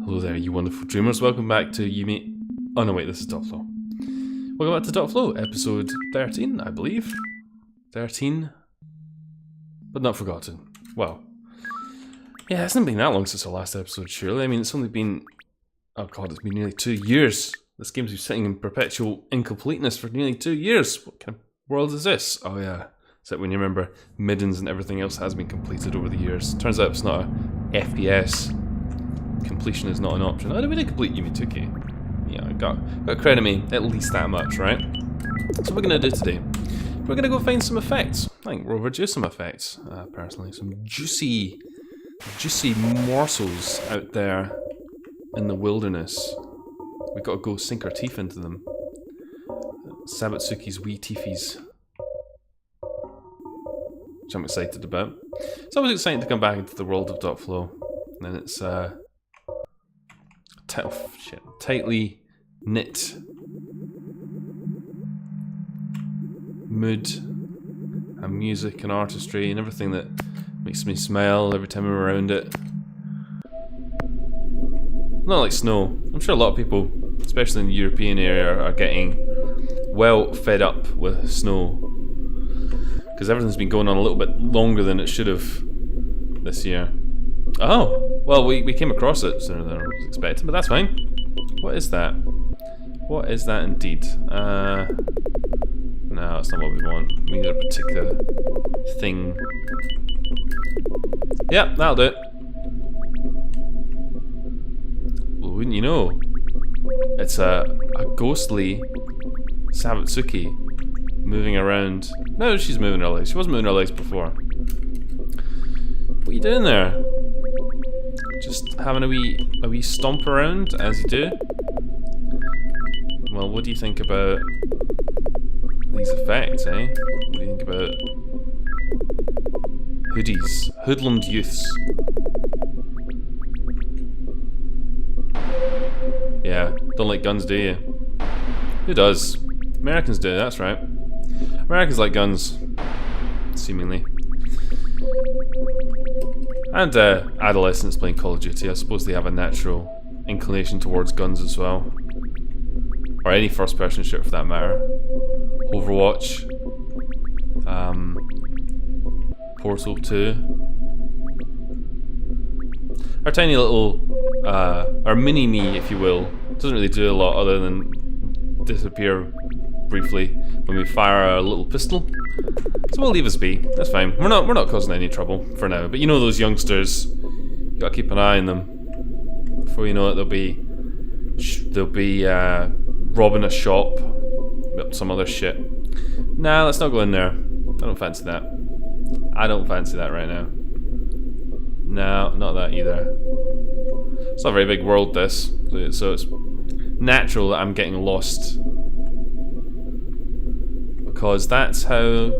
Hello there, you wonderful dreamers. Welcome back to Yumi. Oh no, wait, this is Dot Flow. Welcome back to Dot Flow, episode 13, I believe. 13, but not forgotten. Well, yeah, it hasn't been that long since the last episode, surely. I mean, it's only been, oh god, it's been nearly 2 years. This game's been sitting in perpetual incompleteness for nearly 2 years. What kind of world is this? Oh yeah, except when you remember middens and everything else has been completed over the years. Turns out it's not a FPS. Completion is not an option. Oh, we did complete Yumi 2K. Yeah, got credit me at least that much, right? So what we're gonna do today, we're gonna go find some effects. I think we're overdue some effects, personally. Some juicy morsels out there in the wilderness. We've got to go sink our teeth into them. Sabatsuki's wee teethies. Which I'm excited about. It's always exciting to come back into the world of Dot Flow. And it's tightly knit mood and music and artistry and everything that makes me smile every time I'm around it. Not like snow. I'm sure a lot of people, especially in the European area, are getting well fed up with snow because everything's been going on a little bit longer than it should have this year. Oh, well, we came across it sooner than I was expecting, but that's fine. What is that? What is that indeed? No, that's not what we want. We need a particular thing. Yep, that'll do it. Well, wouldn't you know? It's a ghostly Sabatsuki moving around. No, she's moving her legs. She wasn't moving her legs before. What are you doing there? Just having a wee stomp around, as you do. Well, what do you think about these effects, eh? What do you think about hoodies, hoodlums youths? Yeah, don't like guns, do you? Who does? Americans do, that's right. Americans like guns, seemingly. And adolescents playing Call of Duty, I suppose they have a natural inclination towards guns as well. Or any first-person shooter for that matter. Overwatch. Portal 2. Our tiny little, our mini-me, if you will, doesn't really do a lot other than disappear briefly when we fire a little pistol. So we'll leave us be. That's fine. We're not causing any trouble for now. But you know those youngsters, you gotta keep an eye on them. Before you know it, they'll be robbing a shop, some other shit. Nah, let's not go in there. I don't fancy that. I don't fancy that right now. No, not that either. It's not a very big world, this, so it's natural that I'm getting lost. Because that's how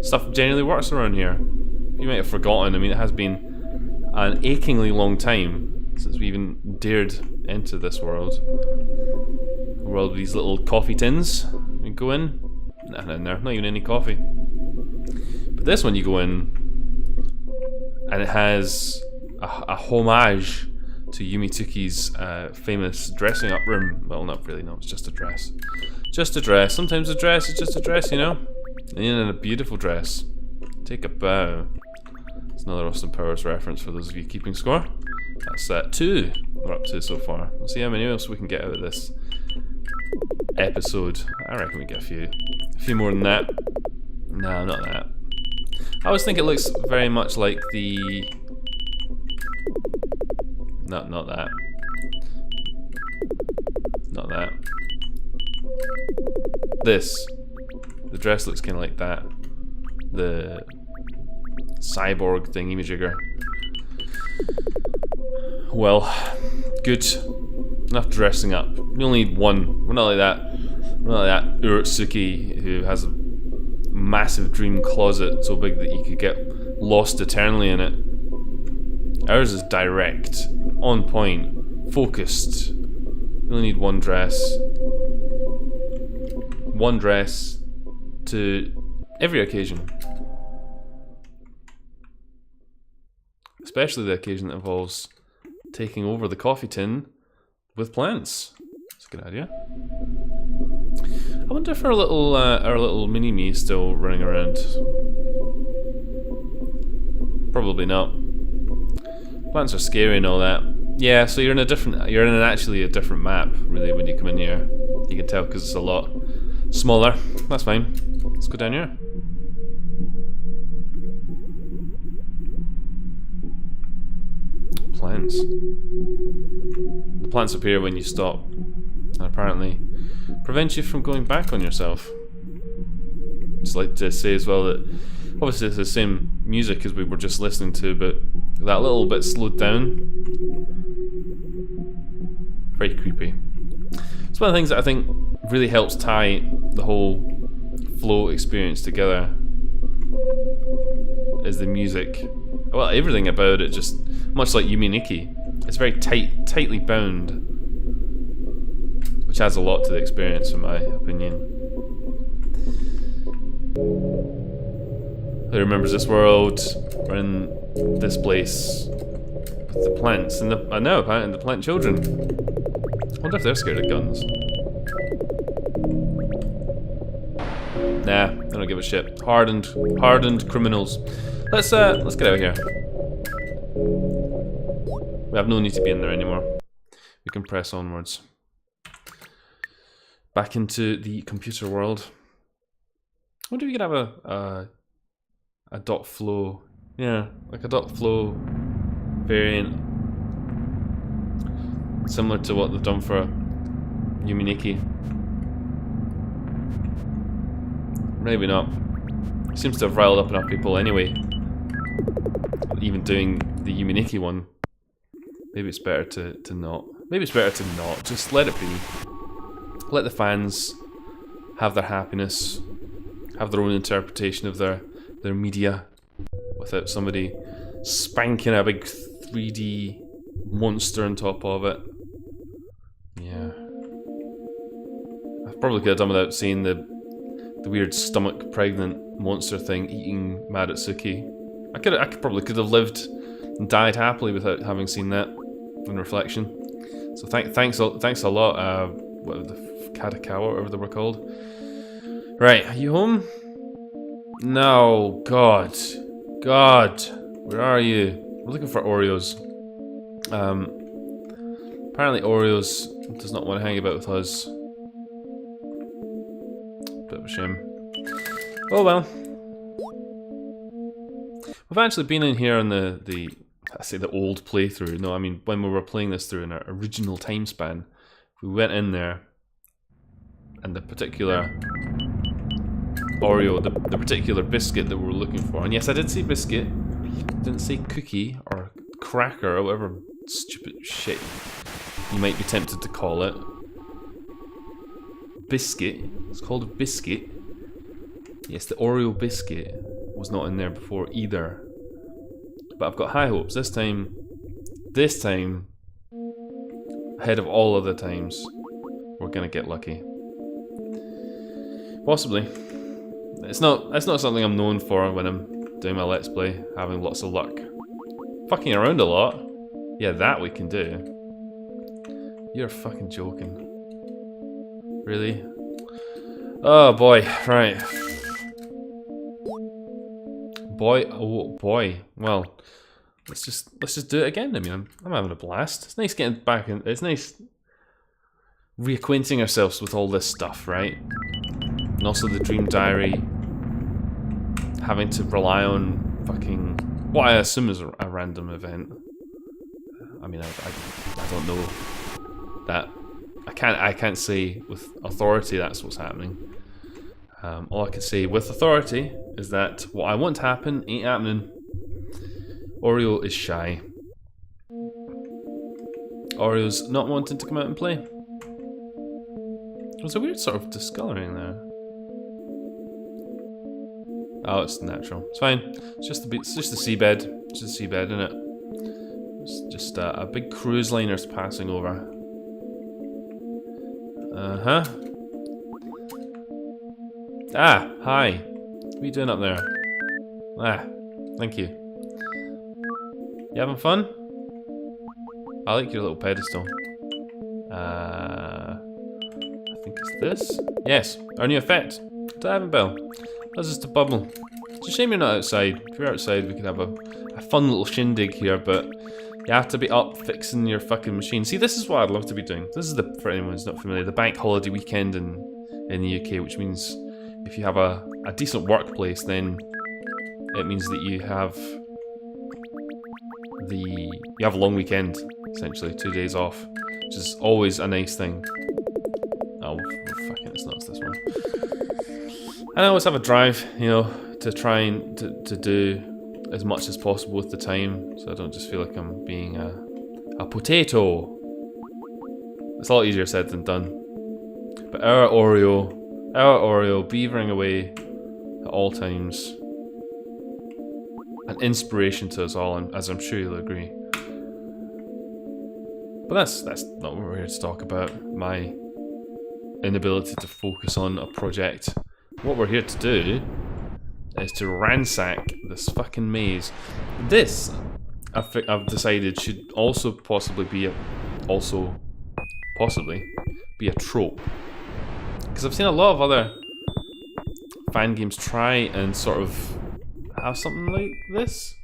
stuff generally works around here. You might have forgotten, I mean, it has been an achingly long time since we even dared enter this world. A world with these little coffee tins. You go in, nothing in there, not even any coffee. But this one you go in, and it has a homage to Yumitsuki's famous dressing up room. Well, not really, no, it's just a dress. Just a dress. Sometimes a dress is just a dress, you know? And in a beautiful dress. Take a bow. It's another Austin Powers reference for those of you keeping score. That's 2 we're up to so far. We'll see how many else we can get out of this episode. I reckon we get a few more than that. No, not that. I always think it looks very much like the... Not that. Not that. This. The dress looks kind of like that. The cyborg thingy-majigger. Well, good. Enough dressing up. We only need one. We're not like that. We're not like that Urotsuki who has a massive dream closet so big that you could get lost eternally in it. Ours is direct, on point, focused. We only need one dress. One dress to every occasion. Especially the occasion that involves taking over the coffee tin with plants. That's a good idea. I wonder if our little mini-me is still running around. Probably not. Plants are scary and all that. Yeah, so you're in actually a different map, really, when you come in here. You can tell because it's a lot smaller. That's fine. Let's go down here. Plants. The plants appear when you stop, and apparently prevent you from going back on yourself. Just like to say as well that obviously it's the same music as we were just listening to, but that little bit slowed down. Very creepy. It's one of the things that I think really helps tie the whole flow experience together is the music. Well, everything about it, just much like Yumi Nikki. It's very tightly bound, which adds a lot to the experience, in my opinion. Who remembers this world? We're in this place with the plants and the plant children. I wonder if they're scared of guns. Nah, I don't give a shit. Hardened criminals. Let's get out of here. We have no need to be in there anymore. We can press onwards. Back into the computer world. I wonder if you could have a dot flow. Yeah, like a dot flow variant. Similar to what they've done for Yumi Nikki. Maybe not. Seems to have riled up enough people anyway. Even doing the Yumi Nikki one. Maybe it's better to not. Maybe it's better to not. Just let it be. Let the fans have their happiness. Have their own interpretation of their media. Without somebody spanking a big 3D monster on top of it. Yeah. I probably could have done without seeing the weird stomach pregnant monster thing eating Madatsuki. I probably could have lived and died happily without having seen that in reflection. So thanks a lot, what the Katakawa, whatever they were called. Right, are you home? No, God, where are you? We're looking for Oreos. Apparently Oreos does not want to hang about with us. Bit of a shame. Oh well. We've actually been in here on the I say the old playthrough. No, I mean when we were playing this through in our original time span. We went in there and the particular Oreo, the particular biscuit that we were looking for. And yes, I did say biscuit. Didn't say cookie or cracker or whatever stupid shit you might be tempted to call it. Biscuit. It's called a biscuit. Yes, the Oreo biscuit was not in there before either. But I've got high hopes. This time, ahead of all other times, we're gonna get lucky. Possibly. It's not something I'm known for when I'm doing my Let's Play, having lots of luck. Fucking around a lot. Yeah, that we can do. You're fucking joking. Really? Oh boy, right. Oh boy. Well, let's just do it again. I mean, I'm having a blast. It's nice getting back in. It's nice reacquainting ourselves with all this stuff, right? And also the Dream Diary, having to rely on fucking what I assume is a random event. I mean, I don't know that. I can't say with authority that's what's happening. All I can say with authority is that what I want to happen ain't happening. Oreo is shy. Oreo's not wanting to come out and play. There's a weird sort of discoloring there. Oh, it's natural. It's fine. It's just the seabed. It's just the seabed, isn't it? It's just a big cruise liner's passing over. Uh-huh. Ah, hi. What are you doing up there? Ah, thank you. You having fun? I like your little pedestal. I think it's this. Yes, our new effect. Diving bell. That's just a bubble. It's a shame you're not outside. If you're outside, we could have a fun little shindig here, but you have to be up fixing your fucking machine. See, this is what I'd love to be doing. This is the, for anyone who's not familiar, the bank holiday weekend in the UK, which means if you have a decent workplace, then it means that you have a long weekend, essentially, 2 days off, which is always a nice thing. Oh, fucking, it's not this one. And I always have a drive, you know, to try and to do as much as possible with the time, so I don't just feel like I'm being a potato. It's a lot easier said than done. But our Oreo, beavering away at all times. An inspiration to us all, as I'm sure you'll agree. But that's not what we're here to talk about. My inability to focus on a project. What we're here to do is to ransack this fucking maze. This, I've decided, should also possibly be a trope. Because I've seen a lot of other fan games try and sort of have something like this.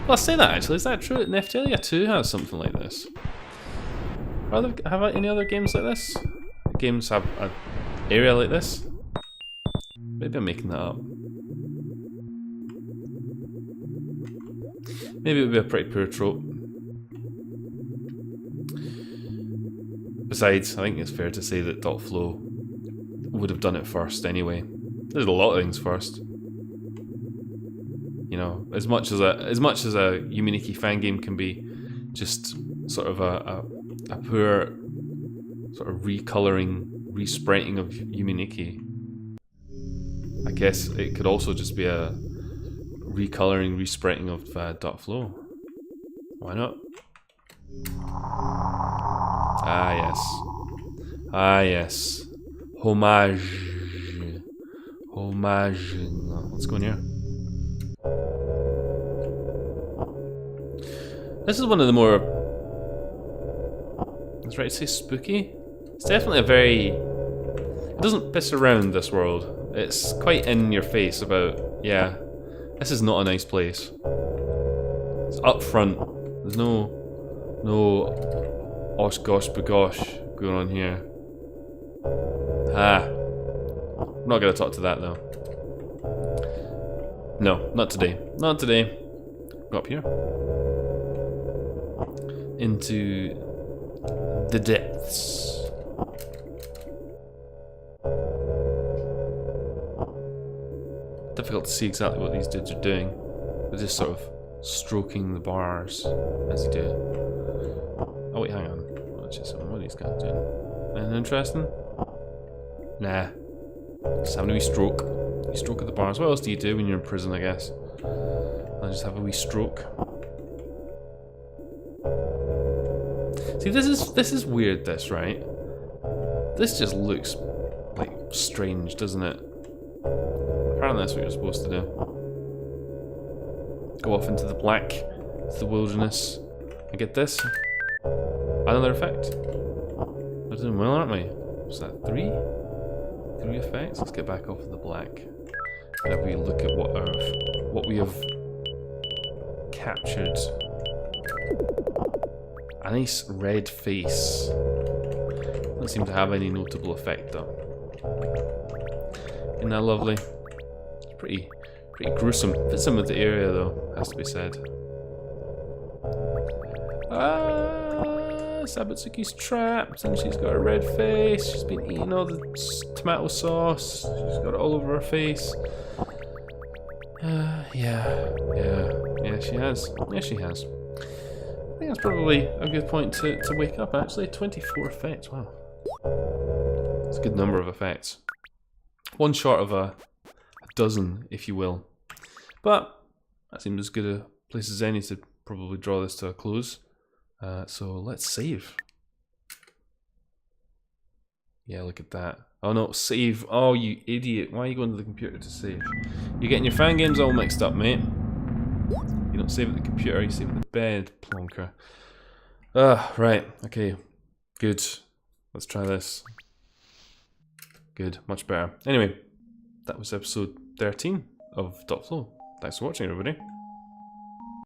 Well, I say that actually. Is that true? Neftalia 2 has something like this. Have any other games like this? Games have an area like this? Maybe I'm making that up. Maybe it would be a pretty poor trope. Besides, I think it's fair to say that .flow would have done it first anyway. There's a lot of things first. You know, as much as a Yuminiki fan game can be just sort of a poor sort of recoloring, resprinting of Yuminiki, I guess it could also just be a recoloring, resprinting of .flow. Why not? Ah yes. Ah yes. Homage. Homage. Let's go in here. This is one of the more... It's right to say spooky? It's definitely a very... It doesn't piss around, this world. It's quite in your face about, yeah, this is not a nice place. It's up front. There's no osh gosh bagosh going on here. I'm not gonna talk to that though. No, not today. Not today. Go up here. Into the depths. Difficult to see exactly what these dudes are doing. They're just sort of stroking the bars as you do. Oh wait, hang on. What are these guys doing? Anything interesting? Nah. Just having a wee stroke. You stroke at the bars. What else do you do when you're in prison, I guess? I just have a wee stroke. See, this is weird, this, right? This just looks like strange, doesn't it? Apparently that's what you're supposed to do. Go off into the black, the wilderness. I get this. Another effect. We're doing well, aren't we? What's that, 3? 3 effects? Let's get back off in the black. And have a wee look at what we have captured. A nice red face. Doesn't seem to have any notable effect though. Isn't that lovely? It's pretty gruesome. Fits in with the area though, has to be said. Sabutsuki's trapped and she's got a red face. She's been eating all the tomato sauce. She's got it all over her face. Yeah, she has. Yeah, she has. I think that's probably a good point to wake up, actually. 24 effects, wow. It's a good number of effects. One short of a dozen, if you will. But that seems as good a place as any to probably draw this to a close. So let's save. Yeah, look at that. Oh no, save. Oh, you idiot. Why are you going to the computer to save? You're getting your fan games all mixed up, mate. You don't save at the computer, you save at the bed, plonker. Right, okay. Good. Let's try this. Good, much better. Anyway, that was episode 13 of Dot Flow. Thanks for watching, everybody.